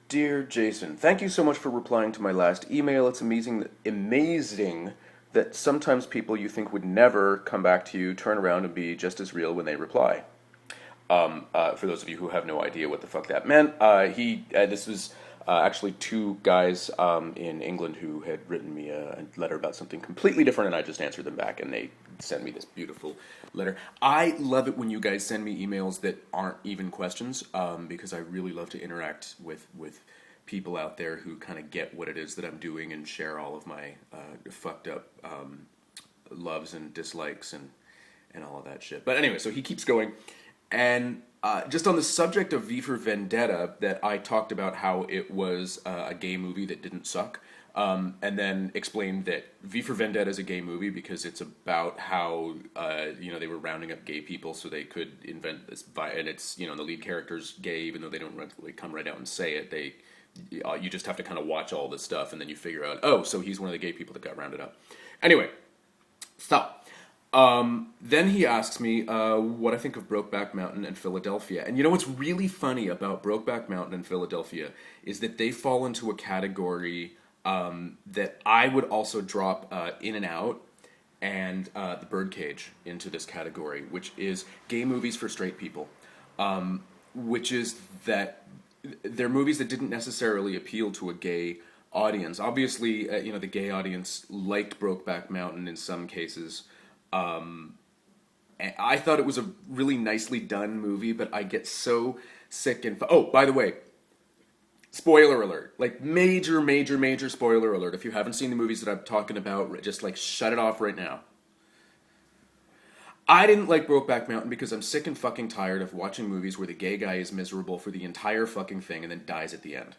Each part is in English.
Dear Jason, thank you so much for replying to my last email. It's amazing that sometimes people you think would never come back to you turn around and be just as real when they reply. For those of you who have no idea what the fuck that meant, this was actually two guys in England who had written me a letter about something completely different, and I just answered them back, and they sent me this beautiful letter. I love it when you guys send me emails that aren't even questions, because I really love to interact with people out there who kind of get what it is that I'm doing and share all of my fucked up loves and dislikes and all of that shit. But anyway, so he keeps going. And just on the subject of V for Vendetta, that I talked about how it was a gay movie that didn't suck, and then explained that V for Vendetta is a gay movie because it's about how they were rounding up gay people so they could invent this, and it's the lead character's gay even though they don't really come right out and say it. You just have to kind of watch all this stuff and then you figure out, oh, so he's one of the gay people that got rounded up. Anyway, so. Then he asks me what I think of Brokeback Mountain and Philadelphia. And you know what's really funny about Brokeback Mountain and Philadelphia is that they fall into a category that I would also drop In and Out and the Birdcage into this category, which is gay movies for straight people. Which is that they're movies that didn't necessarily appeal to a gay audience. Obviously, the gay audience liked Brokeback Mountain in some cases. I thought it was a really nicely done movie, but I get so sick and... Oh, by the way, spoiler alert. Like, major, major, major spoiler alert. If you haven't seen the movies that I'm talking about, just, shut it off right now. I didn't like Brokeback Mountain because I'm sick and fucking tired of watching movies where the gay guy is miserable for the entire fucking thing and then dies at the end.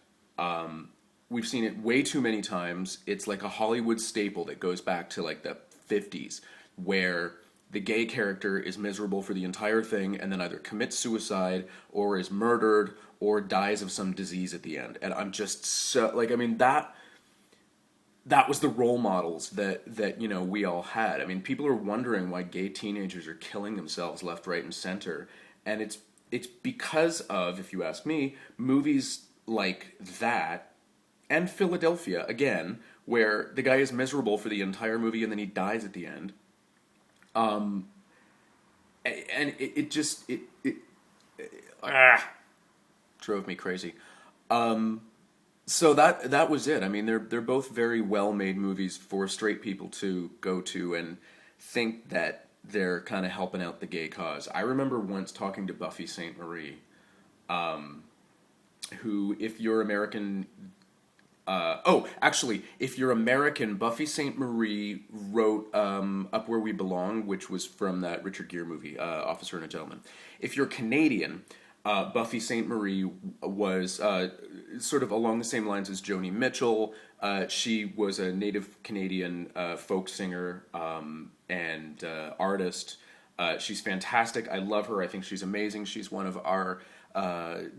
We've seen it way too many times. It's like a Hollywood staple that goes back to, the 50s. Where the gay character is miserable for the entire thing and then either commits suicide or is murdered or dies of some disease at the end. And I'm just so, that was the role models that we all had. I mean, people are wondering why gay teenagers are killing themselves left, right, and center. And it's because of, if you ask me, movies like that and Philadelphia, again, where the guy is miserable for the entire movie and then he dies at the end. And it just drove me crazy. So that was it. I mean, they're both very well made movies for straight people to go to and think that they're kind of helping out the gay cause. I remember once talking to Buffy St Marie, who, if you're American. If you're American, Buffy St Marie wrote Up Where We Belong, which was from that Richard Gere movie, Officer and a Gentleman. If you're Canadian, Buffy St Marie was sort of along the same lines as Joni Mitchell. She was a native Canadian folk singer and artist. She's fantastic. I love her. I think she's amazing. She's one of our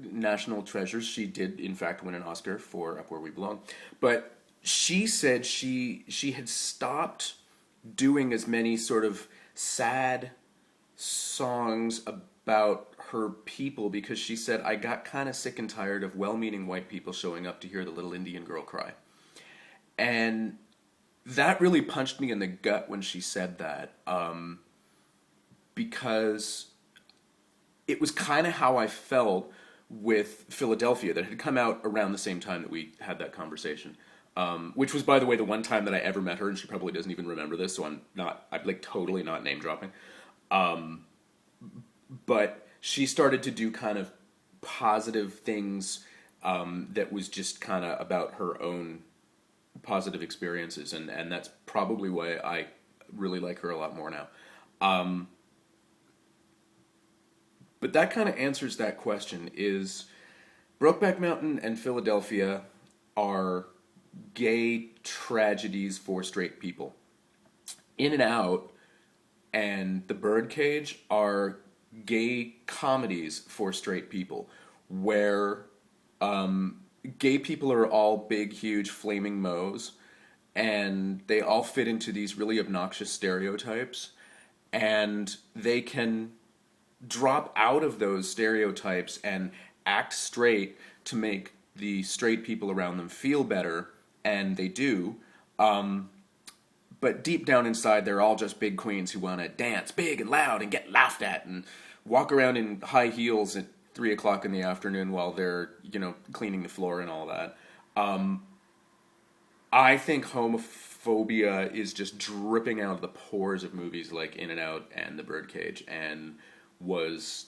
national treasures. She did, in fact, win an Oscar for Up Where We Belong. But she said she had stopped doing as many sort of sad songs about her people because she said, I got kind of sick and tired of well-meaning white people showing up to hear the little Indian girl cry. And that really punched me in the gut when she said that, because it was kind of how I felt with Philadelphia, that had come out around the same time that we had that conversation. Which was, by the way, the one time that I ever met her, and she probably doesn't even remember this, so I'm totally not name dropping. But she started to do kind of positive things that was just kind of about her own positive experiences, and that's probably why I really like her a lot more now. But that kind of answers that question. Is Brokeback Mountain and Philadelphia are gay tragedies for straight people. In and Out and The Birdcage are gay comedies for straight people, where gay people are all big, huge, flaming moes, and they all fit into these really obnoxious stereotypes, and they can drop out of those stereotypes and act straight to make the straight people around them feel better, and they do. But deep down inside, they're all just big queens who want to dance big and loud and get laughed at and walk around in high heels at 3 o'clock in the afternoon while they're, cleaning the floor and all that. I think homophobia is just dripping out of the pores of movies like In and Out and The Birdcage, and was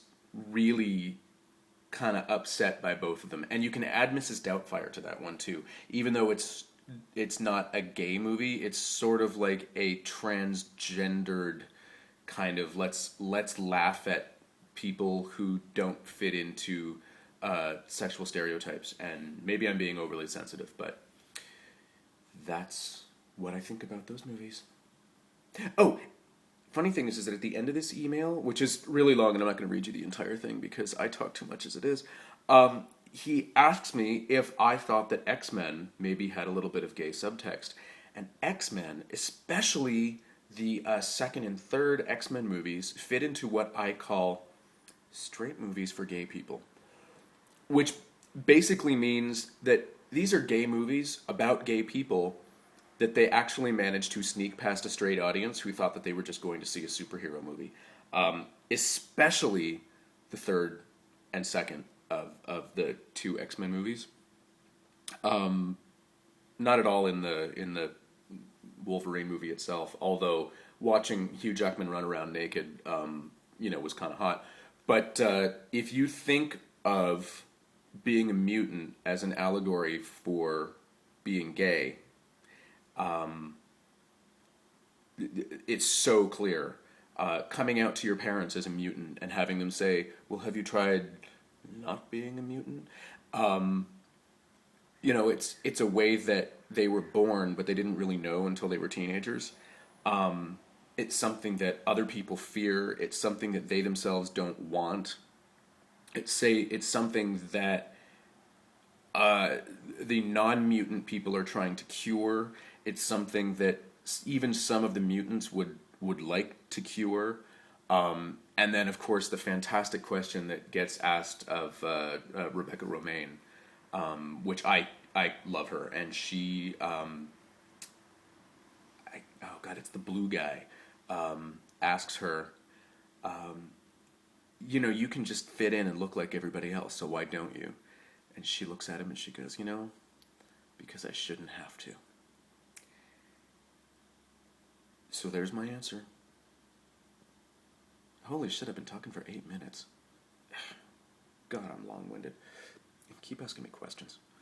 really kind of upset by both of them. And you can add Mrs. Doubtfire to that one too, even though it's not a gay movie. It's sort of like a transgendered kind of let's laugh at people who don't fit into sexual stereotypes. And maybe I'm being overly sensitive, but that's what I think about those movies. Oh, funny thing is that at the end of this email, which is really long, and I'm not going to read you the entire thing because I talk too much as it is, he asks me if I thought that X-Men maybe had a little bit of gay subtext. And X-Men, especially the second and third X-Men movies, fit into what I call straight movies for gay people. Which basically means that these are gay movies about gay people that they actually managed to sneak past a straight audience who thought that they were just going to see a superhero movie. Especially the third and second of the two X-Men movies. Not at all in the Wolverine movie itself, although watching Hugh Jackman run around naked, was kind of hot. But if you think of being a mutant as an allegory for being gay, it's so clear. Coming out to your parents as a mutant and having them say, well, have you tried not being a mutant? It's a way that they were born, but they didn't really know until they were teenagers. It's something that other people fear. It's something that they themselves don't want. It's something that the non-mutant people are trying to cure. It's something that even some of the mutants would like to cure. And then, of course, the fantastic question that gets asked of Rebecca Romaine, which I love her, and she, it's the blue guy, asks her, you can just fit in and look like everybody else, so why don't you? And she looks at him and she goes, because I shouldn't have to. So there's my answer. Holy shit, I've been talking for 8 minutes. God, I'm long-winded. Keep asking me questions.